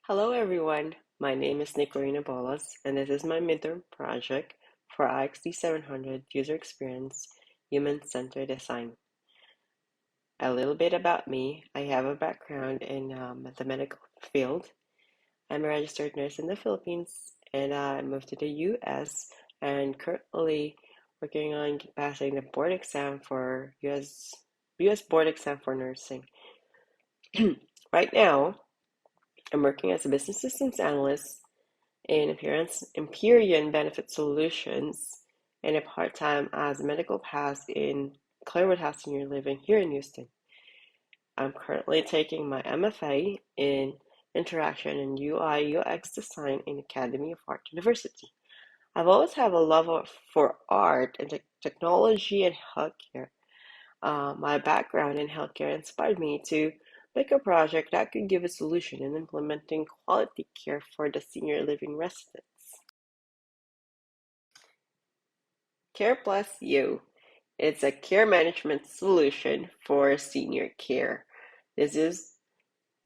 Hello everyone, my name is Nicorina Bolas and this is my midterm project for IXD 700 User Experience Human-Centered Design. A little bit about me, I have a background in the medical field. I'm a registered nurse in the Philippines and I moved to the US and currently working on passing the board exam for US board exam for nursing. Right now, I'm working as a business systems analyst in Empyrean Benefit Solutions and a part-time as a medical pass in Clairwood House Senior Living here in Houston. I'm currently taking my MFA in Interaction and UI UX Design in Academy of Art University. I've always had a love for art and technology and healthcare. My background in healthcare inspired me to make a project that could give a solution in implementing quality care for the senior living residents. CarePlusU. It's a care management solution for senior care. This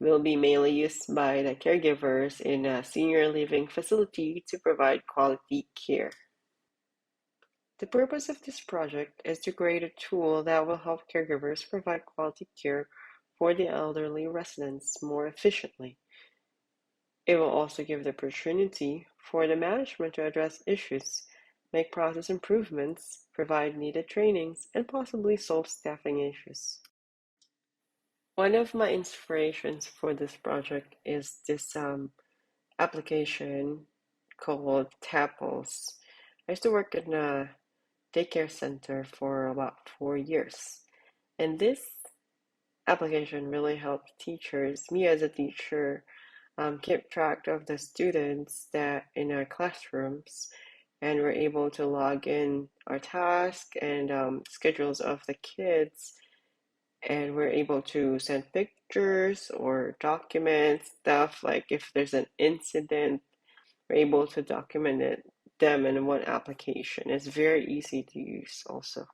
will be mainly used by the caregivers in a senior living facility to provide quality care. The purpose of this project is to create a tool that will help caregivers provide quality care for the elderly residents more efficiently. It will also give the opportunity for the management to address issues, make process improvements, provide needed trainings, and possibly solve staffing issues. One of my inspirations for this project is this application called Tapples. I used to work in a daycare center for about 4 years, and this application really helped teachers, me as a teacher, keep track of the students that in our classrooms, and we're able to log in our task and schedules of the kids, and we're able to send pictures or document stuff like if there's an incident, we're able to document them in one application. It's very easy to use also.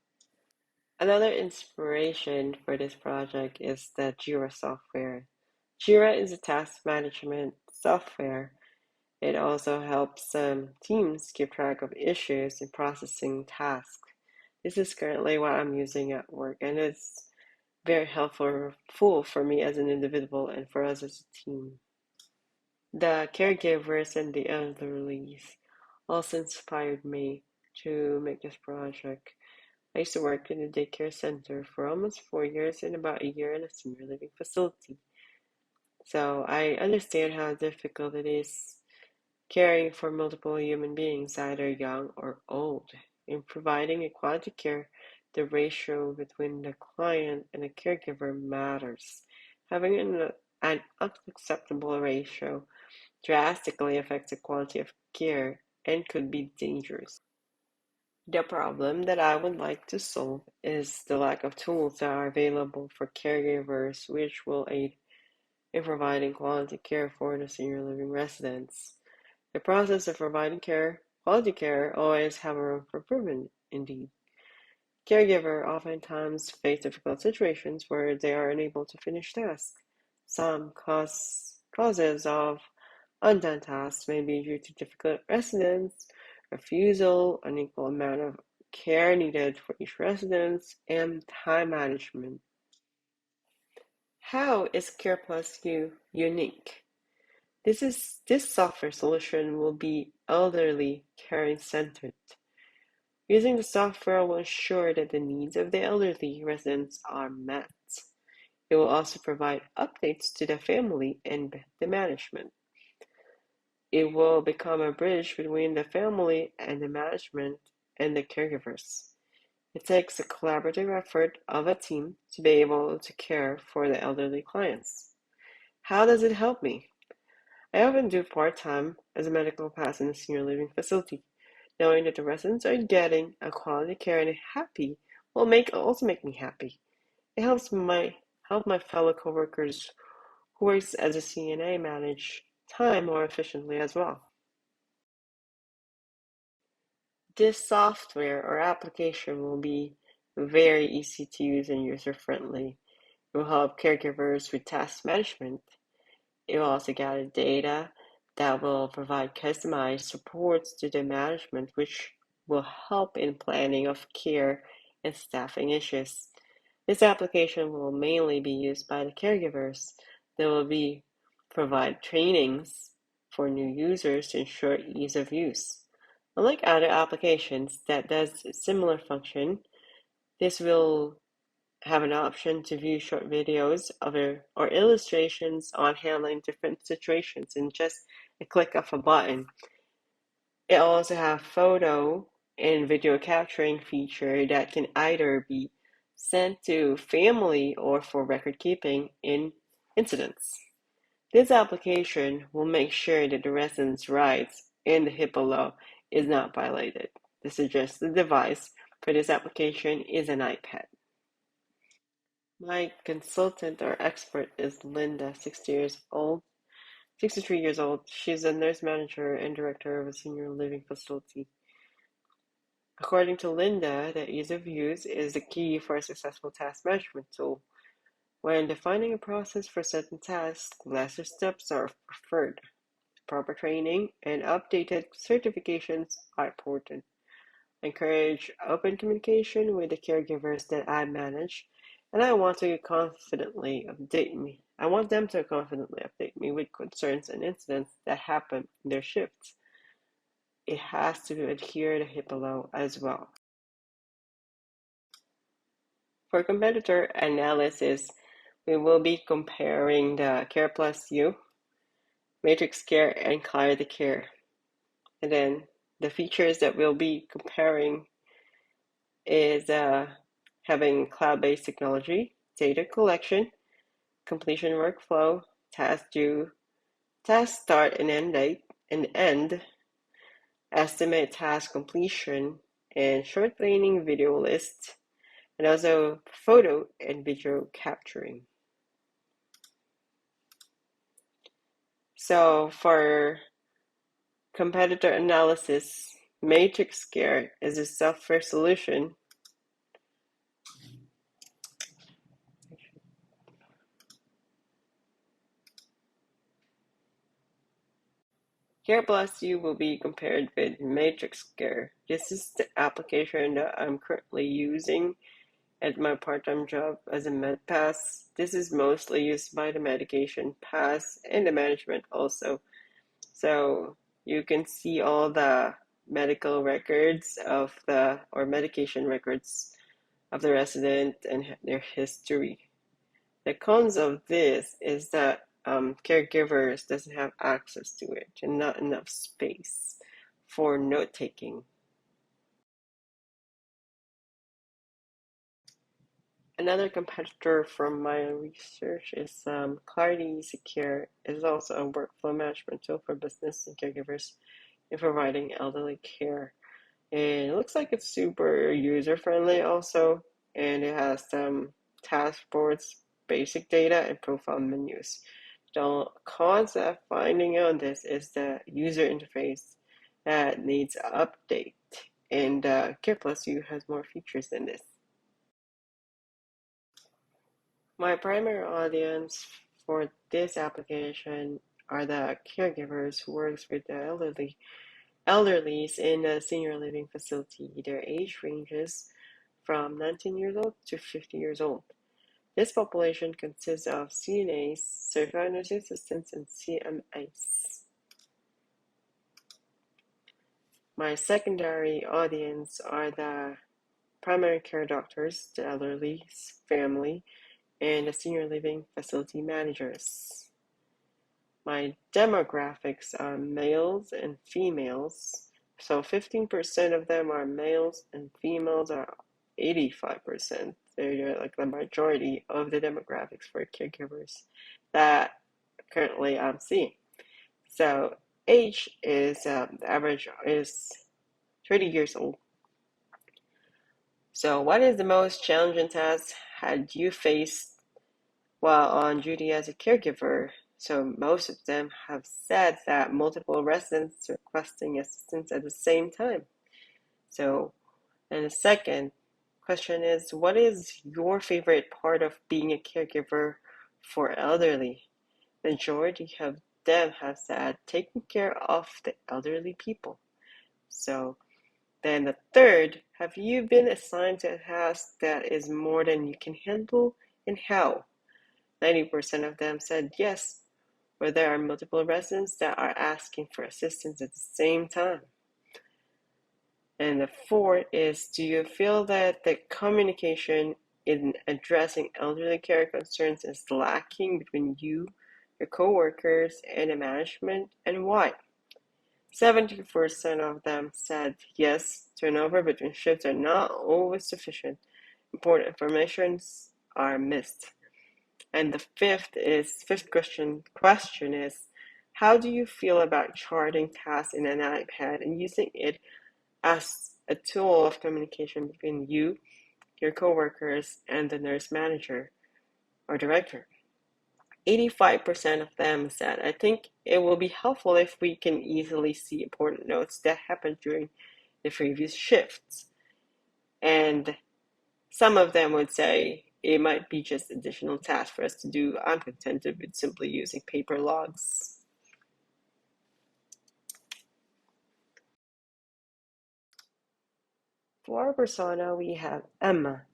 Another inspiration for this project is the Jira software. Jira is a task management software. It also helps teams keep track of issues and processing tasks. This is currently what I'm using at work, and it's very helpful for me as an individual and for us as a team. The caregivers and the elderly also inspired me to make this project. I used to work in a daycare center for almost 4 years and about a year in a senior living facility. So I understand how difficult it is caring for multiple human beings, either young or old. In providing a quality care, the ratio between the client and the caregiver matters. Having an unacceptable ratio drastically affects the quality of care and could be dangerous. The problem that I would like to solve is the lack of tools that are available for caregivers, which will aid in providing quality care for the senior living residents. The process of providing quality care, always have a room for improvement, indeed. Caregiver oftentimes face difficult situations where they are unable to finish tasks. Some causes of undone tasks may be due to difficult residents, refusal, unequal amount of care needed for each resident, and time management. How is CarePlusU unique? This software solution will be elderly care centered. Using the software will ensure that the needs of the elderly residents are met. It will also provide updates to the family and the management. It will become a bridge between the family and the management and the caregivers. It takes a collaborative effort of a team to be able to care for the elderly clients. How does it help me? I often do part-time as a medical pass in a senior living facility. Knowing that the residents are getting a quality care and happy will also make me happy. It help my fellow coworkers who works as a CNA manage time more efficiently as well. This software or application will be very easy to use and user-friendly. It will help caregivers with task management. It will also gather data that will provide customized supports to the management, which will help in planning of care and staffing issues. This application will mainly be used by the caregivers. There will be provide trainings for new users to ensure ease of use. Unlike other applications that does a similar function, this will have an option to view short videos or illustrations on handling different situations in just a click of a button. It also has photo and video capturing feature that can either be sent to family or for record keeping in incidents. This application will make sure that the residents' rights in the HIPAA law is not violated. The suggested device for this application is an iPad. My consultant or expert is Linda, 60 years old, 63 years old. She's a nurse manager and director of a senior living facility. According to Linda, the ease of use is the key for a successful task management tool. When defining a process for certain tasks, lesser steps are preferred. Proper training and updated certifications are important. I encourage open communication with the caregivers that I manage, and I want them to confidently update me with concerns and incidents that happen in their shifts. It has to adhere to HIPAA law as well. For competitor analysis, we will be comparing the CarePlusU, Matrix Care, and Clarity Care. And then the features that we'll be comparing is having cloud-based technology, data collection, completion workflow, task due, task start and end, estimate task completion, and short training video lists, and also photo and video capturing. So for competitor analysis, Matrix Care is a software solution CarePlusU will be compared with Matrix Care. This is the application that I'm currently using at my part-time job as a med pass. This is mostly used by the medication pass and the management also. So you can see all the medical records or medication records of the resident and their history. The cons of this is that caregivers doesn't have access to it and not enough space for note-taking. Another competitor from my research is Clarity Secure is also a workflow management tool for business and caregivers in providing elderly care. And it looks like it's super user-friendly also, and it has some task boards, basic data, and profile menus. The cons of finding on this is the user interface that needs update, and CarePlusU has more features than this. My primary audience for this application are the caregivers who works with the elderlies in a senior living facility. Their age ranges from 19 years old to 50 years old. This population consists of CNAs, certified nursing assistants, and CMAs. My secondary audience are the primary care doctors, the elderly family, and the senior living facility managers. My demographics are males and females. So 15% of them are males and females are 85%. They're like the majority of the demographics for caregivers that currently I'm seeing. So age is the average is 30 years old. So what is the most challenging task had you faced while on duty as a caregiver? So most of them have said that multiple residents requesting assistance at the same time. So, and the second question is, what is your favorite part of being a caregiver for elderly? Majority of them have said taking care of the elderly people. So then the third, have you been assigned to a task that is more than you can handle, and how? 90% of them said yes, where there are multiple residents that are asking for assistance at the same time. And the fourth is, do you feel that the communication in addressing elderly care concerns is lacking between you, your coworkers, and the management, and why? 70% of them said yes, turnover between shifts are not always sufficient. Important informations are missed. And the fifth question is, how do you feel about charting tasks in an iPad and using it as a tool of communication between you, your coworkers, and the nurse manager or director? 85% of them said, I think it will be helpful if we can easily see important notes that happened during the previous shifts. And some of them would say it might be just additional tasks for us to do. I'm contented with simply using paper logs. For our persona, we have Emma.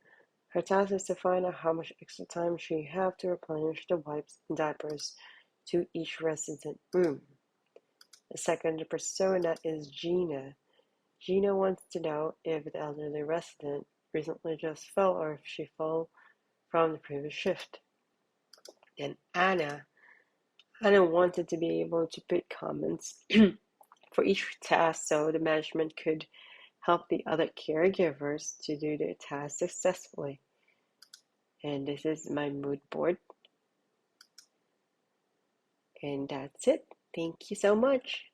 Her task is to find out how much extra time she have to replenish the wipes and diapers to each resident room. The second persona is Gina. Gina wants to know if the elderly resident recently just fell or if she fell from the previous shift. Then Anna. Anna wanted to be able to put comments for each task so the management could help the other caregivers to do their task successfully. And this is my mood board. And that's it. Thank you so much.